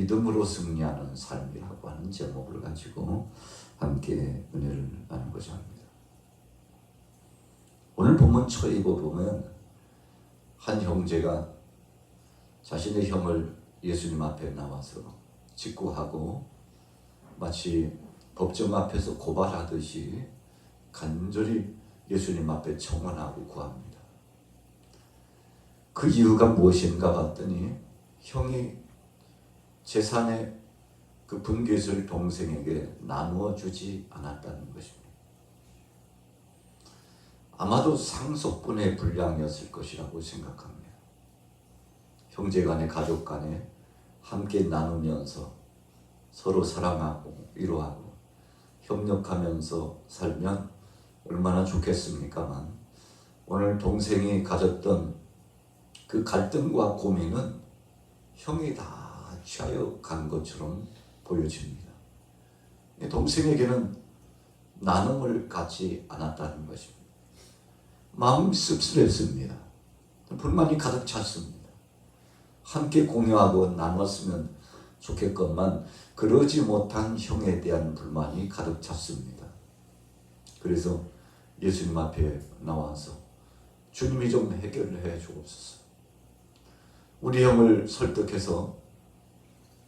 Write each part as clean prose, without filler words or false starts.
믿음으로 승리하는 삶이라고 하는 제목을 가지고 함께 은혜를 나누고자 합니다. 오늘 본문 초입을 보면 한 형제가 자신의 형을 예수님 앞에 나와서 직구하고 마치 법정 앞에서 고발하듯이 간절히 예수님 앞에 청원하고 구합니다. 그 이유가 무엇인가 봤더니 형이 재산의 그 분깃을 동생에게 나누어 주지 않았다는 것입니다. 아마도 상속분의 분량이었을 것이라고 생각합니다. 형제간에 가족간에 함께 나누면서 서로 사랑하고 위로하고 협력하면서 살면 얼마나 좋겠습니까만 오늘 동생이 가졌던 그 갈등과 고민은 형이 다 취하여 간 것처럼 보여집니다. 동생에게는 나눔을 갖지 않았다는 것입니다. 마음이 씁쓸했습니다. 불만이 가득 찼습니다. 함께 공유하고 나눴으면 좋겠건만 그러지 못한 형에 대한 불만이 가득 찼습니다. 그래서 예수님 앞에 나와서 주님이 좀 해결을 해 주옵소서. 우리 형을 설득해서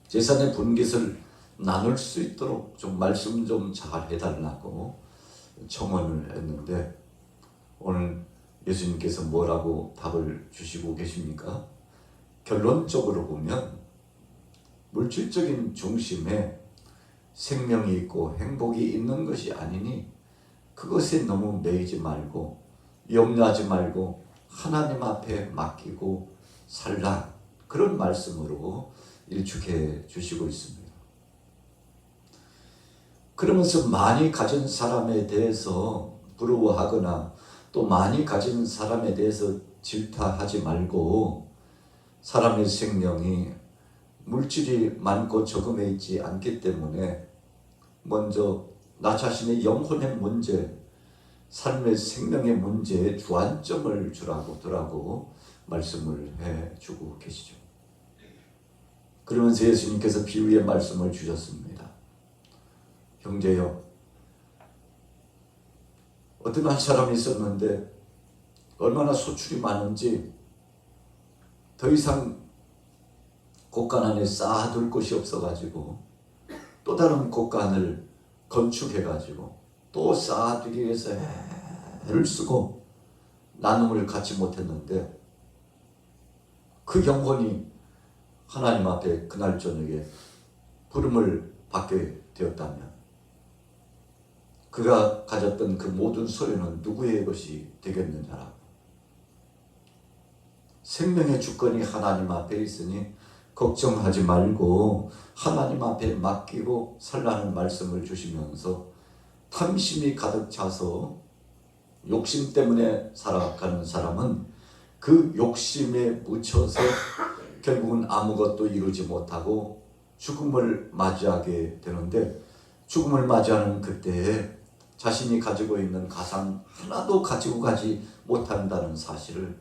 재산의 분깃을 나눌 수 있도록 좀 말씀 좀 잘 해달라고 청원을 했는데 오늘 예수님께서 뭐라고 답을 주시고 계십니까? 결론적으로 보면 물질적인 중심에 생명이 있고 행복이 있는 것이 아니니 그것에 너무 매이지 말고 염려하지 말고 하나님 앞에 맡기고 살라, 그런 말씀으로 일축해 주시고 있습니다. 그러면서 많이 가진 사람에 대해서 부러워하거나 또 많이 가진 사람에 대해서 질타하지 말고 사람의 생명이 물질이 많고 적음에 있지 않기 때문에 먼저 나 자신의 영혼의 문제, 삶의 생명의 문제에 주안점을 두라고 말씀을 해주고 계시죠. 그러면서 예수님께서 비유의 말씀을 주셨습니다. 형제여, 어떤 한 사람이 있었는데 얼마나 소출이 많은지 더 이상 곳간 안에 쌓아둘 곳이 없어가지고 또 다른 곳간을 건축해가지고 또 쌓아두기 위해서 애를 쓰고 나눔을 갖지 못했는데 그 영혼이 하나님 앞에 그날 저녁에 부름을 받게 되었다면 그가 가졌던 그 모든 소유는 누구의 것이 되겠느냐라고. 생명의 주권이 하나님 앞에 있으니 걱정하지 말고 하나님 앞에 맡기고 살라는 말씀을 주시면서 탐심이 가득 차서 욕심 때문에 살아가는 사람은 그 욕심에 묻혀서 결국은 아무것도 이루지 못하고 죽음을 맞이하게 되는데, 죽음을 맞이하는 그때에 자신이 가지고 있는 가상 하나도 가지고 가지 못한다는 사실을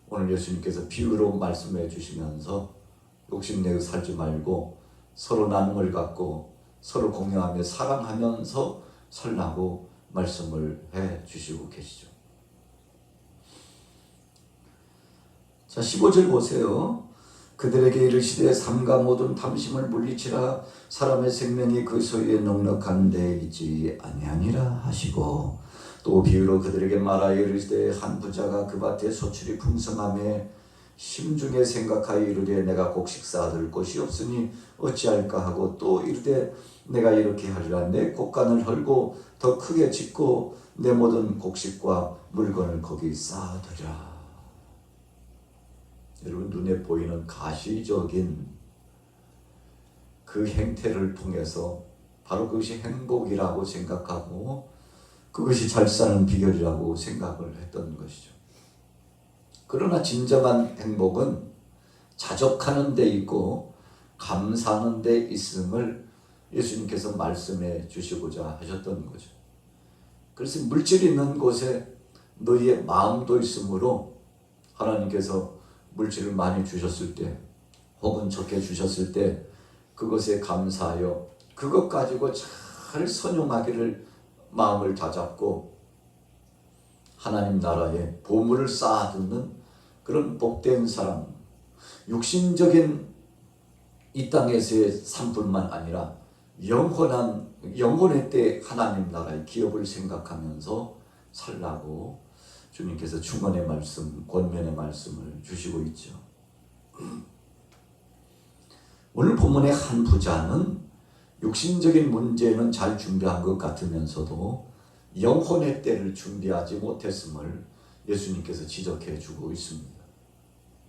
오늘 예수님께서 비유로 말씀해 주시면서 욕심내어 살지 말고 서로 나눔을 갖고 서로 공유하며 사랑하면서 살라고 말씀을 해 주시고 계시죠. 자, 15절 보세요. 그들에게 이르시되 삼가 모든 탐심을 물리치라. 사람의 생명이 그 소유에 넉넉한 데 있지 아니하니라 하시고, 또 비유로 그들에게 말하여 이르시되 한 부자가 그 밭에 소출이 풍성하매 심중에 생각하여 이르되 내가 곡식 쌓아둘 곳이 없으니 어찌할까 하고, 또 이르되 내가 이렇게 하리라. 내 곡간을 헐고 더 크게 짓고 내 모든 곡식과 물건을 거기 쌓아두리라. 여러분, 눈에 보이는 가시적인 그 행태를 통해서 바로 그것이 행복이라고 생각하고 그것이 잘 사는 비결이라고 생각을 했던 것이죠. 그러나 진정한 행복은 자족하는 데 있고 감사하는 데 있음을 예수님께서 말씀해 주시고자 하셨던 거죠. 그래서 물질 있는 곳에 너희의 마음도 있으므로 하나님께서 물질을 많이 주셨을 때 혹은 적게 주셨을 때 그것에 감사하여 그것 가지고 잘 선용하기를 마음을 다잡고 하나님 나라에 보물을 쌓아두는 그런 복된 사람, 육신적인 이 땅에서의 삶뿐만 아니라 영혼의 때 하나님 나라의 기업을 생각하면서 살라고 주님께서 충언의 말씀, 권면의 말씀을 주시고 있죠. 오늘 본문의 한 부자는 육신적인 문제는 잘 준비한 것 같으면서도 영혼의 때를 준비하지 못했음을 예수님께서 지적해 주고 있습니다.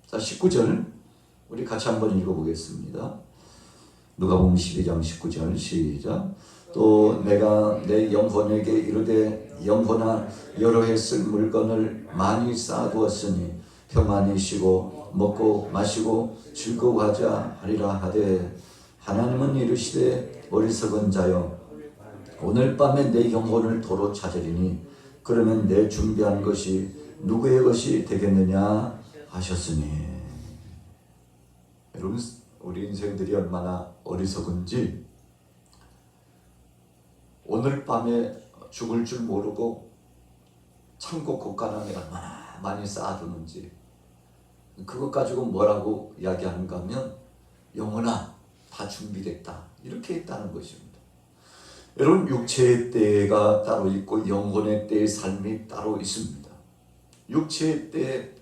자, 19절 우리 같이 한번 읽어보겠습니다. 누가복음 12장 19절 시작. 또 내가 내 영혼에게 이르되 영혼아 여러 해 쓸 물건을 많이 쌓아두었으니 평안히 쉬고 먹고 마시고 즐거워하자 하리라 하되 하나님은 이르시되 어리석은 자여 오늘 밤에 내 영혼을 도로 찾으리니 그러면 내 준비한 것이 누구의 것이 되겠느냐 하셨으니. 여러분, 우리 인생들이 얼마나 어리석은지 오늘 밤에 죽을 줄 모르고 창고 곳간함에 얼마나 많이 쌓아두는지, 그것 가지고 뭐라고 이야기하는가 하면 영혼아 다 준비됐다 이렇게 했다는 것입니다. 여러분, 육체의 때가 따로 있고 영혼의 때의 삶이 따로 있습니다. 육체의 때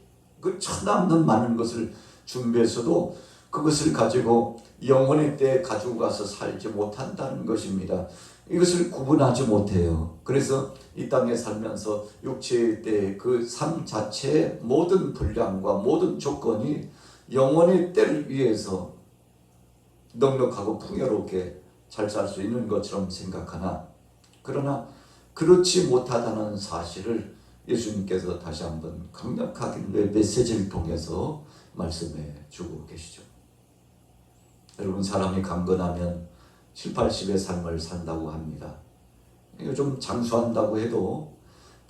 그 천없는 많은 것을 준비해서도 그것을 가지고 영혼의 때에 가지고 가서 살지 못한다는 것입니다. 이것을 구분하지 못해요. 그래서 이 땅에 살면서 육체의 때의 그 삶 자체의 모든 분량과 모든 조건이 영혼의 때를 위해서 넉넉하고 풍요롭게 잘 살 수 있는 것처럼 생각하나, 그러나 그렇지 못하다는 사실을 예수님께서 다시 한번 강력하게 메시지를 통해서 말씀해 주고 계시죠. 여러분, 사람이 강건하면 7, 80의 삶을 산다고 합니다. 좀 장수한다고 해도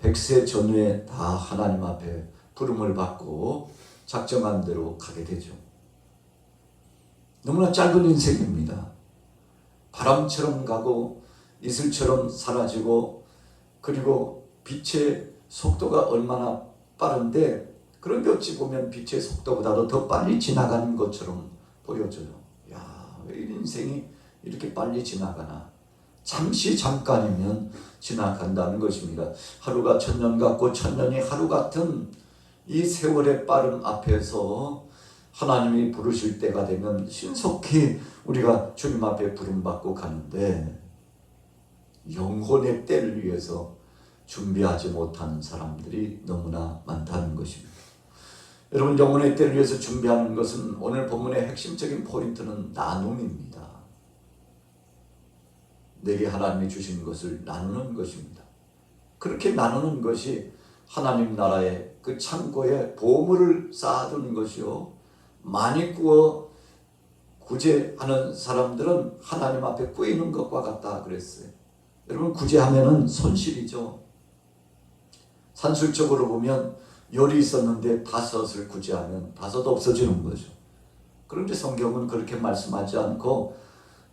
100세 전후에 다 하나님 앞에 부름을 받고 작정한 대로 가게 되죠. 너무나 짧은 인생입니다. 바람처럼 가고 이슬처럼 사라지고, 그리고 빛의 속도가 얼마나 빠른데, 그런데 어찌 보면 빛의 속도보다도 더 빨리 지나가는 것처럼 보여져요. 야, 왜 인생이 이렇게 빨리 지나가나. 잠깐이면 지나간다는 것입니다. 하루가 천년 같고 천년이 하루 같은 이 세월의 빠름 앞에서 하나님이 부르실 때가 되면 신속히 우리가 주님 앞에 부름받고 가는데, 영혼의 때를 위해서 준비하지 못하는 사람들이 너무나 많다는 것입니다. 여러분, 영혼의 때를 위해서 준비하는 것은 오늘 본문의 핵심적인 포인트는 나눔입니다. 내게 하나님이 주신 것을 나누는 것입니다. 그렇게 나누는 것이 하나님 나라의 그 창고에 보물을 쌓아두는 것이요, 많이 구워 구제하는 사람들은 하나님 앞에 꾸이는 것과 같다 그랬어요. 여러분, 구제하면은 손실이죠. 산술적으로 보면 열이 있었는데 5을 구제하면 5 없어지는 거죠. 그런데 성경은 그렇게 말씀하지 않고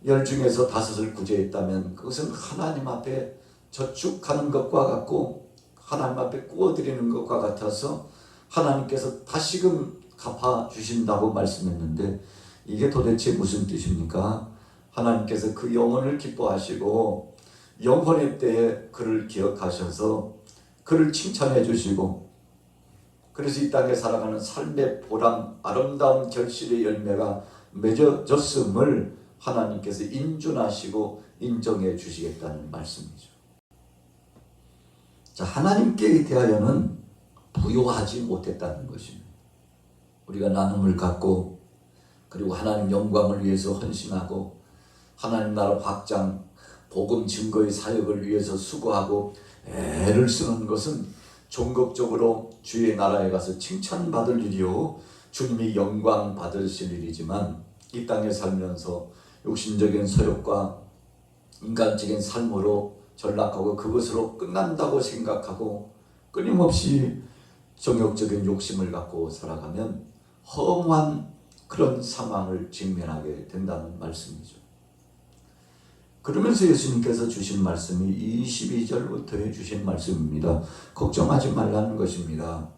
10 중에서 5을 구제했다면 그것은 하나님 앞에 저축하는 것과 같고 하나님 앞에 구워드리는 것과 같아서 하나님께서 다시금 갚아주신다고 말씀했는데, 이게 도대체 무슨 뜻입니까? 하나님께서 그 영혼을 기뻐하시고 영혼의 때에 그를 기억하셔서 그를 칭찬해 주시고, 그래서 이 땅에 살아가는 삶의 보람, 아름다운 결실의 열매가 맺어졌음을 하나님께서 인준하시고 인정해 주시겠다는 말씀이죠. 자, 하나님께 대하여는 부요하지 못했다는 것입니다. 우리가 나눔을 갖고, 그리고 하나님 영광을 위해서 헌신하고 하나님 나라 확장, 복음 증거의 사역을 위해서 수고하고 애를 쓰는 것은 종국적으로 주의 나라에 가서 칭찬받을 일이요, 주님이 영광 받으실 일이지만, 이 땅에 살면서 육신적인 소욕과 인간적인 삶으로 전락하고 그것으로 끝난다고 생각하고 끊임없이 정욕적인 욕심을 갖고 살아가면 허무한 그런 상황을 직면하게 된다는 말씀이죠. 그러면서 예수님께서 주신 말씀이 22절부터 주신 말씀입니다. 걱정하지 말라는 것입니다.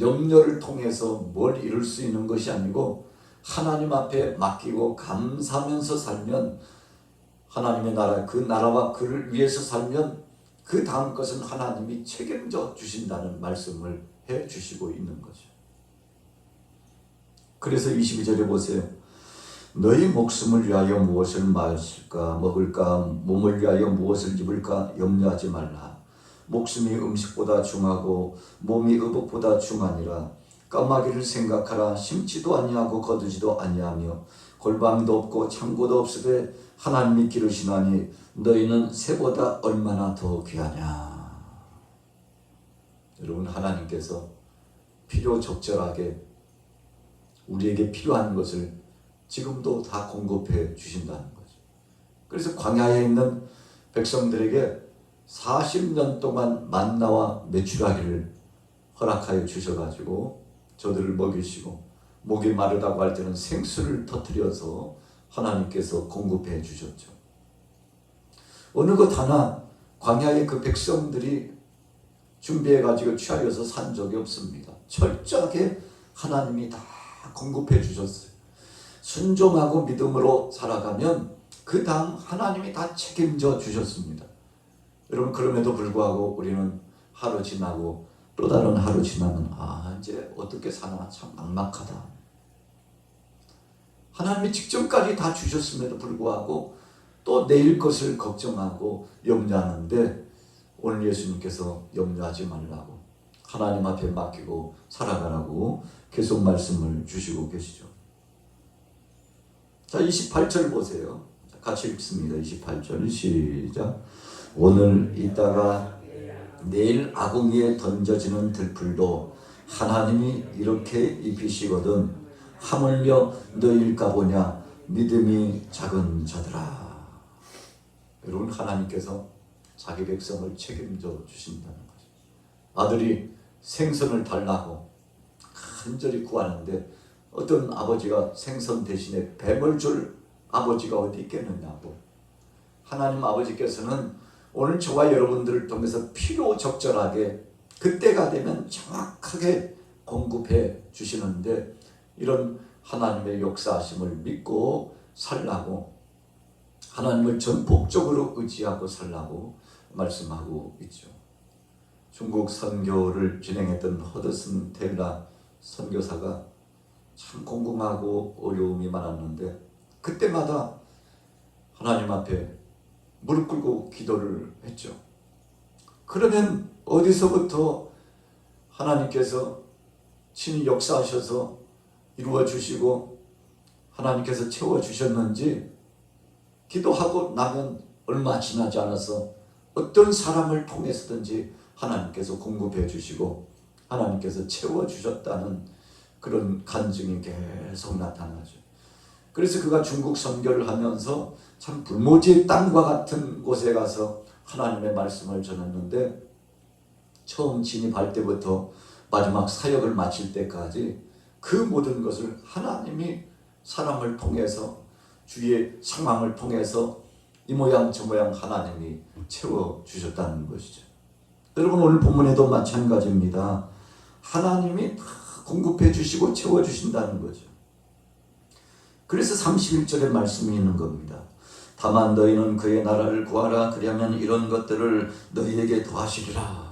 염려를 통해서 뭘 이룰 수 있는 것이 아니고 하나님 앞에 맡기고 감사하면서 살면 하나님의 나라, 그 나라와 그를 위해서 살면 그 다음 것은 하나님이 책임져 주신다는 말씀을 해 주시고 있는 거죠. 그래서 22절에 보세요. 너희 목숨을 위하여 무엇을 마실까 먹을까 몸을 위하여 무엇을 입을까 염려하지 말라. 목숨이 음식보다 중하고 몸이 의복보다 중하니라. 까마귀를 생각하라. 심지도 아니하고 거두지도 아니하며 골방도 없고 창고도 없으되 하나님이 기르시나니 너희는 새보다 얼마나 더 귀하냐. 여러분, 하나님께서 필요적절하게 우리에게 필요한 것을 지금도 다 공급해 주신다는 거죠. 그래서 광야에 있는 백성들에게 40년 동안 만나와 메추라기를 허락하여 주셔가지고 저들을 먹이시고 목이 마르다고 할 때는 생수를 터뜨려서 하나님께서 공급해 주셨죠. 어느 것 하나 광야의 그 백성들이 준비해가지고 취하여서 산 적이 없습니다. 철저하게 하나님이 다 공급해 주셨어요. 순종하고 믿음으로 살아가면 그 다음 하나님이 다 책임져 주셨습니다. 여러분, 그럼에도 불구하고 우리는 하루 지나고 또 다른 하루 지나면 이제 어떻게 사나 참 막막하다. 하나님이 직전까지 다 주셨음에도 불구하고 또 내일 것을 걱정하고 염려하는데 오늘 예수님께서 염려하지 말라고 하나님 앞에 맡기고 살아가라고 계속 말씀을 주시고 계시죠. 자, 28절 보세요. 같이 읽습니다. 28절 시작. 오늘 있다가 내일 아궁이에 던져지는 들풀도 하나님이 이렇게 입히시거든 하물며 너희일까 보냐 믿음이 작은 자들아. 여러분, 하나님께서 자기 백성을 책임져 주신다는 거죠. 아들이 생선을 달라고 간절히 구하는데 어떤 아버지가 생선 대신에 뱀을 줄 아버지가 어디 있겠느냐고. 하나님 아버지께서는 오늘 저와 여러분들을 통해서 필요적절하게 그때가 되면 정확하게 공급해 주시는데 이런 하나님의 역사하심을 믿고 살라고 하나님을 전폭적으로 의지하고 살라고 말씀하고 있죠. 중국 선교를 진행했던 허드슨 테일러 선교사가 참 공공하고 어려움이 많았는데 그때마다 하나님 앞에 무릎 꿇고 기도를 했죠. 그러면 어디서부터 하나님께서 친히 역사하셔서 이루어 주시고 하나님께서 채워 주셨는지 기도하고 나면 얼마 지나지 않아서 어떤 사람을 통해서든지 하나님께서 공급해 주시고 하나님께서 채워 주셨다는 그런 간증이 계속 나타나죠. 그래서 그가 중국 선교를 하면서 참 불모지의 땅과 같은 곳에 가서 하나님의 말씀을 전했는데 처음 진입할 때부터 마지막 사역을 마칠 때까지 그 모든 것을 하나님이 사람을 통해서 주위의 상황을 통해서 이 모양 저 모양 하나님이 채워주셨다는 것이죠. 여러분, 오늘 본문에도 마찬가지입니다. 하나님이 다 공급해 주시고 채워주신다는 거죠. 그래서 31절의 말씀이 있는 겁니다. 다만 너희는 그의 나라를 구하라. 그리하면 이런 것들을 너희에게 더하시리라.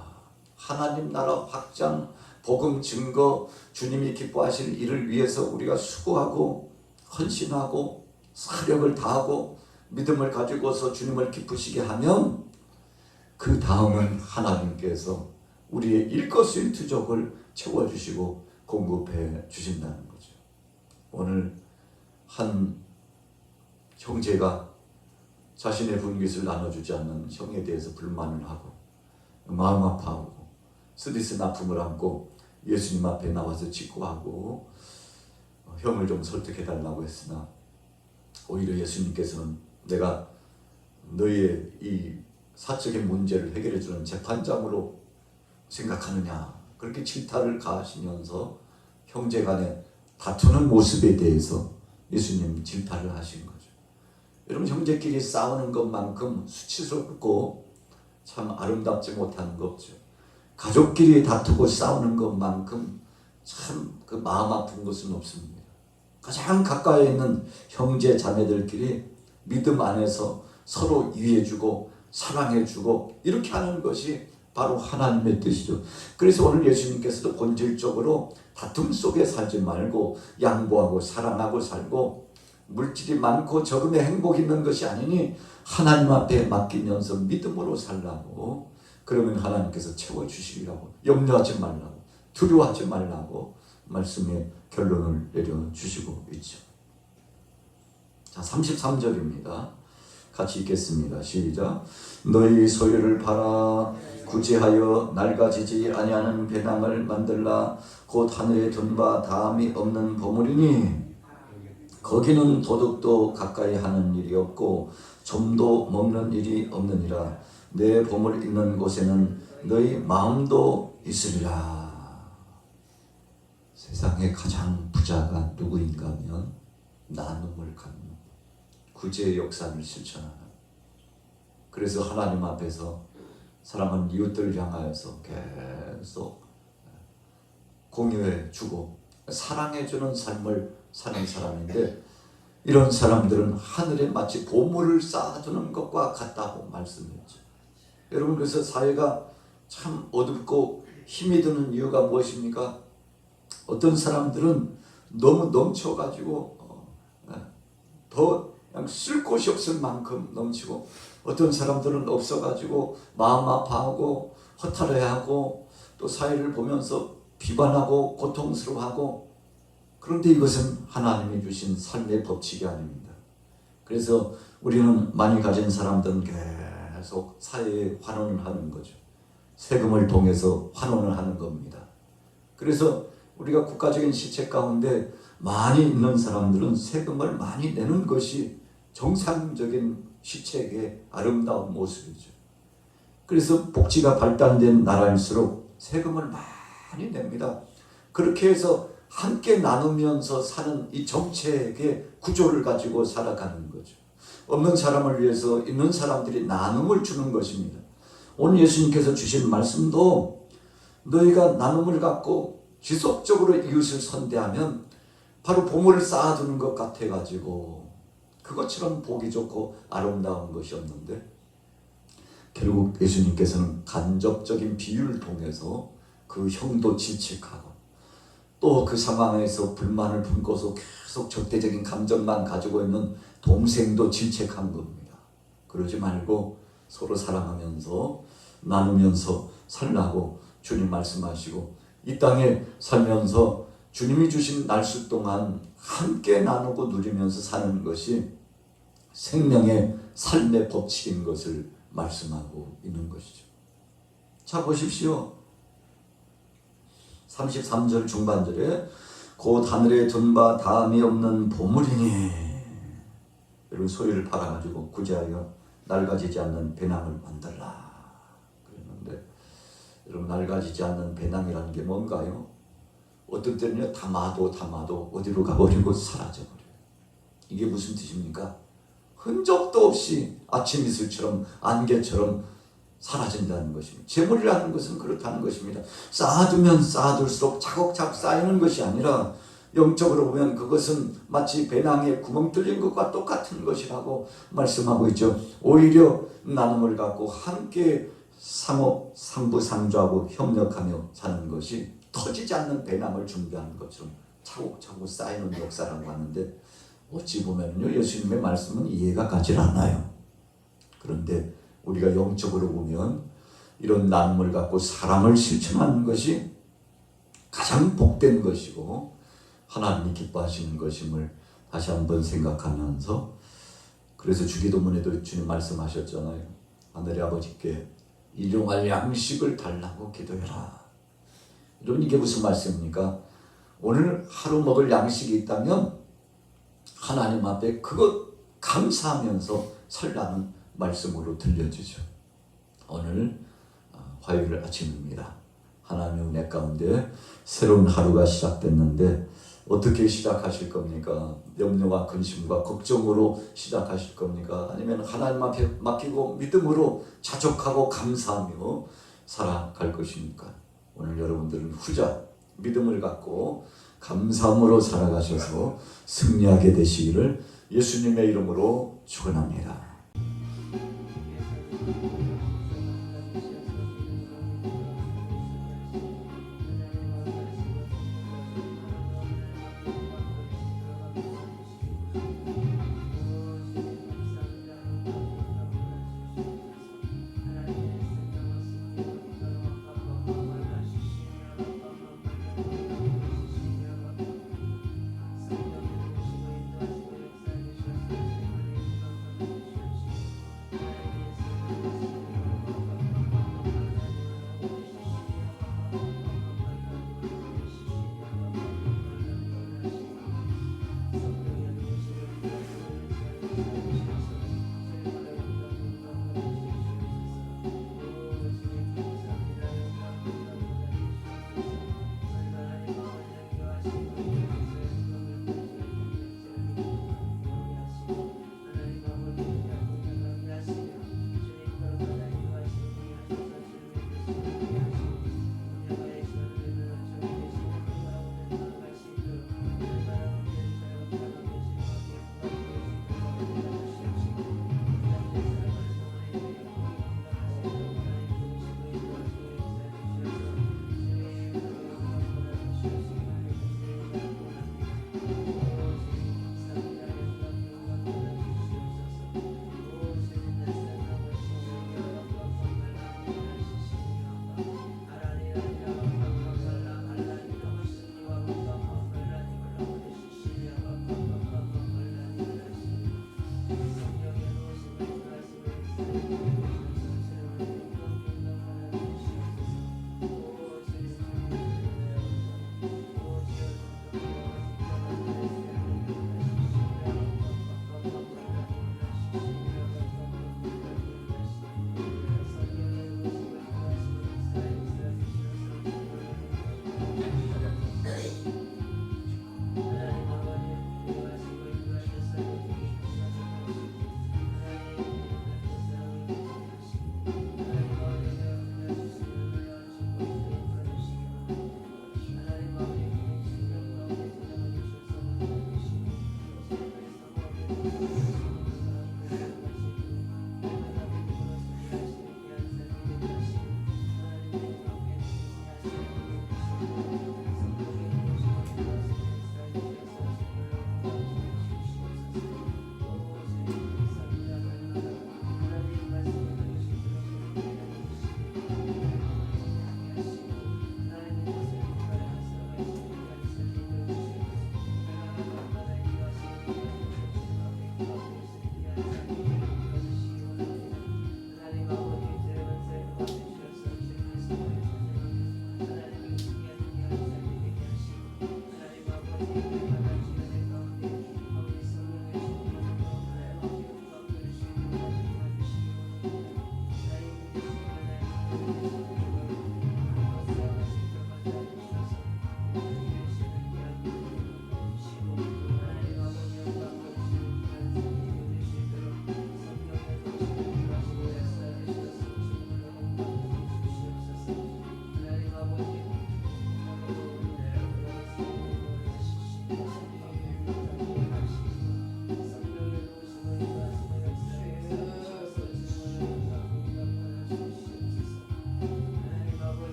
하나님 나라 확장, 복음 증거, 주님이 기뻐하실 일을 위해서 우리가 수고하고 헌신하고 사력을 다하고 믿음을 가지고서 주님을 기쁘시게 하면 그 다음은 하나님께서 우리의 일거수일투족을 채워주시고 공급해 주신다는 거죠. 오늘 한 형제가 자신의 분깃을 나눠주지 않는 형에 대해서 불만을 하고 마음 아파하고 스트레스 아픔을 안고 예수님 앞에 나와서 직고하고 형을 좀 설득해달라고 했으나 오히려 예수님께서는 내가 너희의 이 사적인 문제를 해결해주는 재판장으로 생각하느냐 그렇게 질타를 가하시면서 형제간에 다투는 모습에 대해서 예수님 질타를 하신 거죠. 여러분, 형제끼리 싸우는 것만큼 수치스럽고 참 아름답지 못한 거 없죠. 가족끼리 다투고 싸우는 것만큼 참 그 마음 아픈 것은 없습니다. 가장 가까이 있는 형제 자매들끼리 믿음 안에서 서로 이해해주고 사랑해주고 이렇게 하는 것이 바로 하나님의 뜻이죠. 그래서 오늘 예수님께서도 본질적으로 다툼 속에 살지 말고 양보하고 사랑하고 살고 물질이 많고 적음에 행복이 있는 것이 아니니 하나님 앞에 맡기면서 믿음으로 살라고, 그러면 하나님께서 채워주시리라고, 염려하지 말라고, 두려워하지 말라고 말씀의 결론을 내려주시고 있죠. 자, 33절입니다. 같이 읽겠습니다. 시작. 너희 소유를 팔아 구제하여 낡아지지 아니하는 배낭을 만들라. 곧 하늘에 둔 바 다함이 없는 보물이니 거기는 도둑도 가까이 하는 일이 없고 좀도 먹는 일이 없느니라. 내 보물 있는 곳에는 너희 마음도 있으리라. 세상의 가장 부자가 누구인가 하면 나눔을 갖는, 구제의 역사를 실천하는, 그래서 하나님 앞에서 사랑하는 이웃들을 향하여서 계속 공유해 주고 사랑해 주는 삶을 사는 사람인데, 이런 사람들은 하늘에 마치 보물을 쌓아두는 것과 같다고 말씀했죠. 여러분, 그래서 사회가 참 어둡고 힘이 드는 이유가 무엇입니까? 어떤 사람들은 너무 넘쳐가지고 더 그냥 쓸 곳이 없을 만큼 넘치고, 어떤 사람들은 없어가지고 마음 아파하고 허탈해하고 또 사회를 보면서 비관하고 고통스러워하고, 그런데 이것은 하나님이 주신 삶의 법칙이 아닙니다. 그래서 우리는 많이 가진 사람들은 계속 사회에 환원을 하는 거죠. 세금을 통해서 환원을 하는 겁니다. 그래서 우리가 국가적인 시책 가운데 많이 있는 사람들은 세금을 많이 내는 것이 정상적인 시책의 아름다운 모습이죠. 그래서 복지가 발달된 나라일수록 세금을 많이 냅니다. 그렇게 해서 함께 나누면서 사는 이 정책의 구조를 가지고 살아가는 거죠. 없는 사람을 위해서 있는 사람들이 나눔을 주는 것입니다. 오늘 예수님께서 주신 말씀도 너희가 나눔을 갖고 지속적으로 이웃을 선대하면 바로 보물을 쌓아두는 것 같아가지고 그것처럼 보기 좋고 아름다운 것이 없는데, 결국 예수님께서는 간접적인 비유를 통해서 그 형도 질책하고 또 그 상황에서 불만을 품고서 계속 적대적인 감정만 가지고 있는 동생도 질책한 겁니다. 그러지 말고 서로 사랑하면서 나누면서 살라고 주님 말씀하시고, 이 땅에 살면서 주님이 주신 날수 동안 함께 나누고 누리면서 사는 것이 생명의 삶의 법칙인 것을 말씀하고 있는 것이죠. 자, 보십시오. 33절 중반절에 곧 하늘에 둔 바 다함이 없는 보물이니, 여러분, 소유를 팔아가지고 구제하여 낡아지지 않는 배낭을 만들라 그랬는데, 여러분, 낡아지지 않는 배낭이라는 게 뭔가요? 어떤 때는요, 담아도 어디로 가버리고 사라져버려요. 이게 무슨 뜻입니까? 흔적도 없이 아침 이슬처럼 안개처럼 사라진다는 것입니다. 재물이라는 것은 그렇다는 것입니다. 쌓아두면 쌓아둘수록 차곡차곡 쌓이는 것이 아니라 영적으로 보면 그것은 마치 배낭에 구멍 뚫린 것과 똑같은 것이라고 말씀하고 있죠. 오히려 나눔을 갖고 함께 상부상조하고 협력하며 사는 것이 터지지 않는 배낭을 준비하는 것처럼 차곡차곡 쌓이는 역사라고 하는데, 어찌 보면요, 예수님의 말씀은 이해가 가지 않아요. 그런데 우리가 영적으로 보면 이런 나눔을 갖고 사랑을 실천하는 것이 가장 복된 것이고 하나님이 기뻐하시는 것임을 다시 한번 생각하면서, 그래서 주기도문에도 주님 말씀하셨잖아요. 하늘의 아버지께 일용할 양식을 달라고 기도해라. 여러분, 이게 무슨 말씀입니까? 오늘 하루 먹을 양식이 있다면 하나님 앞에 그것 감사하면서 살라는 말씀으로 들려주죠. 오늘 화요일 아침입니다. 하나님의 은혜 가운데 새로운 하루가 시작됐는데 어떻게 시작하실 겁니까? 염려와 근심과 걱정으로 시작하실 겁니까? 아니면 하나님 앞에 맡기고 믿음으로 자족하고 감사하며 살아갈 것입니까? 오늘 여러분들은 후자, 믿음을 갖고 감사함으로 살아가셔서 승리하게 되시기를 예수님의 이름으로 축원합니다.